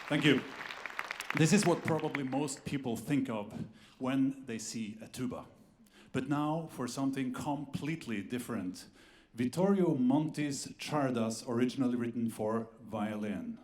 Thank you. This is what probably most people think of when they see a tuba. But now for something completely different. Vittorio Monti's Czardas, originally written for violin.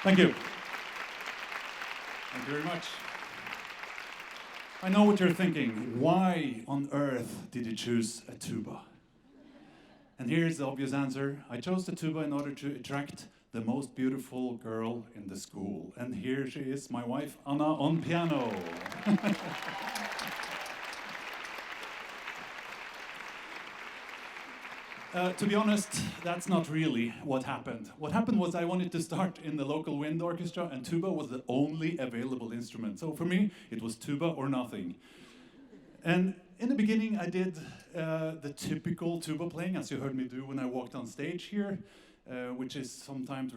Thank you. Thank you very much. I know what you're thinking. Why on earth did you choose a tuba? And here's the obvious answer. I chose the tuba in order to attract the most beautiful girl in the school. And here she is, my wife, Anna, on piano. To be honest, that's not really what happened. What happened was I wanted to start in the local wind orchestra, and tuba was the only available instrument. So for me, it was tuba or nothing. And in the beginning, I did the typical tuba playing, as you heard me do when I walked on stage here, which is sometimes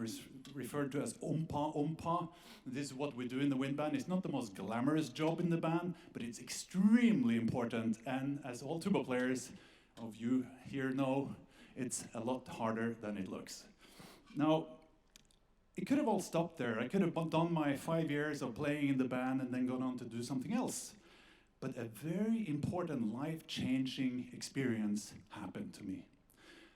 referred to as ompa ompa. This is what we do in the wind band. It's not the most glamorous job in the band, but it's extremely important. And as all tuba players of you here know, it's a lot harder than it looks. Now, it could have all stopped there. I could have done my 5 years of playing in the band and then gone on to do something else. But a very important life-changing experience happened to me.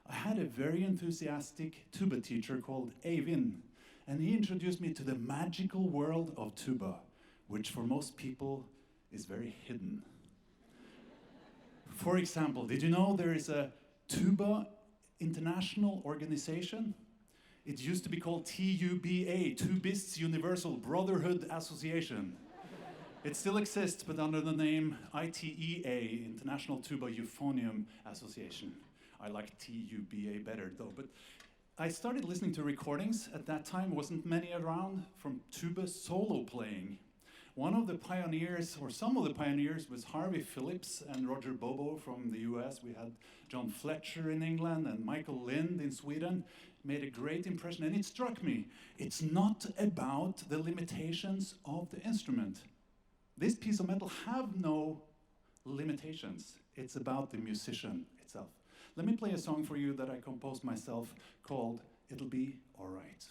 I had a very enthusiastic tuba teacher called Eivind, and he introduced me to the magical world of tuba, which for most people is very hidden. For example, did you know there is a Tuba International organization? It used to be called TUBA, Tubists Universal Brotherhood Association. It still exists, but under the name ITEA, International Tuba Euphonium Association. I like TUBA better though, but I started listening to recordings. At that time, wasn't many around, from tuba solo playing. One of the pioneers, or some of the pioneers, was Harvey Phillips and Roger Bobo from the US. We had John Fletcher in England and Michael Lind in Sweden. Made a great impression, and it struck me. It's not about the limitations of the instrument. This piece of metal have no limitations. It's about the musician itself. Let me play a song for you that I composed myself called It'll Be Alright.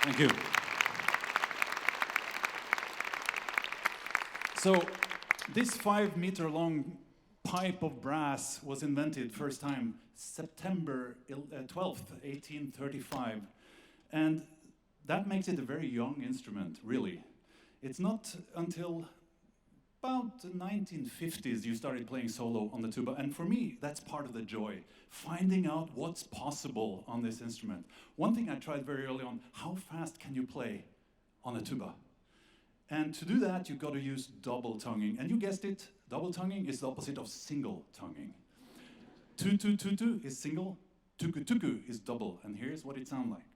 Thank you. So this 5-meter long pipe of brass was invented first time September 12th, 1835. And that makes it a very young instrument, really. It's not until about the 1950s you started playing solo on the tuba. And for me, that's part of the joy, finding out what's possible on this instrument. One thing I tried very early on, how fast can you play on a tuba? And to do that, you've got to use double tonguing. And you guessed it, double tonguing is the opposite of single tonguing. Tu-tu-tu-tu is single, tuku-tuku is double. And here's what it sounds like.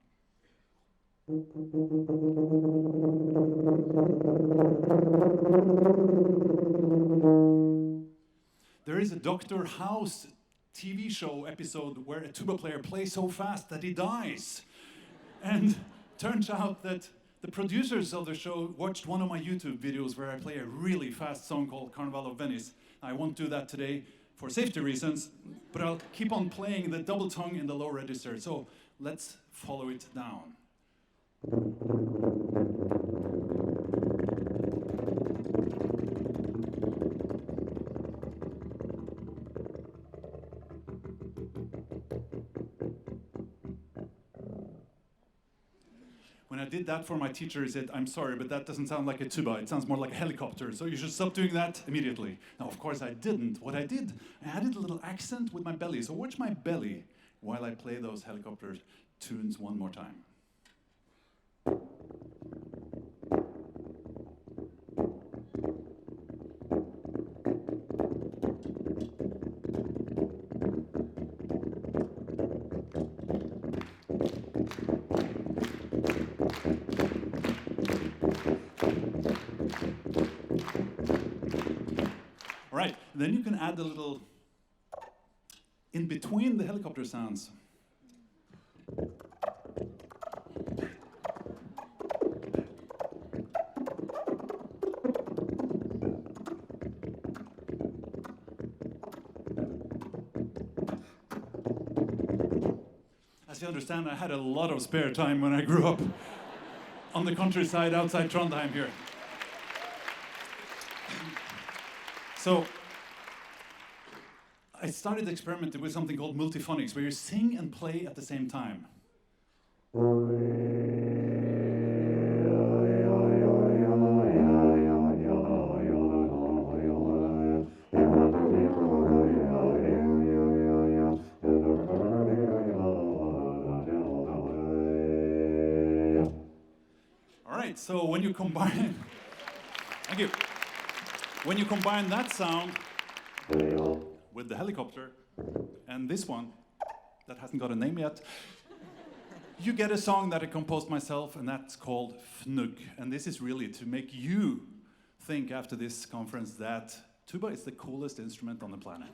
There is a Dr. House TV show episode where a tuba player plays so fast that he dies. And turns out that the producers of the show watched one of my YouTube videos where I play a really fast song called Carnival of Venice. I won't do that today for safety reasons, but I'll keep on playing the double tongue in the low register. So let's follow it down. When I did that for my teacher, he said, "I'm sorry, but that doesn't sound like a tuba. It sounds more like a helicopter, so you should stop doing that immediately." Now, of course, I didn't. What I did, I added a little accent with my belly. So watch my belly while I play those helicopter tunes one more time. Right, then you can add a little in between the helicopter sounds. As you understand, I had a lot of spare time when I grew up on the countryside outside Trondheim here. So I started experimenting with something called multiphonics, where you sing and play at the same time. All right, so when you combine, thank you. When you combine that sound with the helicopter and this one that hasn't got a name yet, you get a song that I composed myself, and that's called Fnugg. And this is really to make you think after this conference that tuba is the coolest instrument on the planet.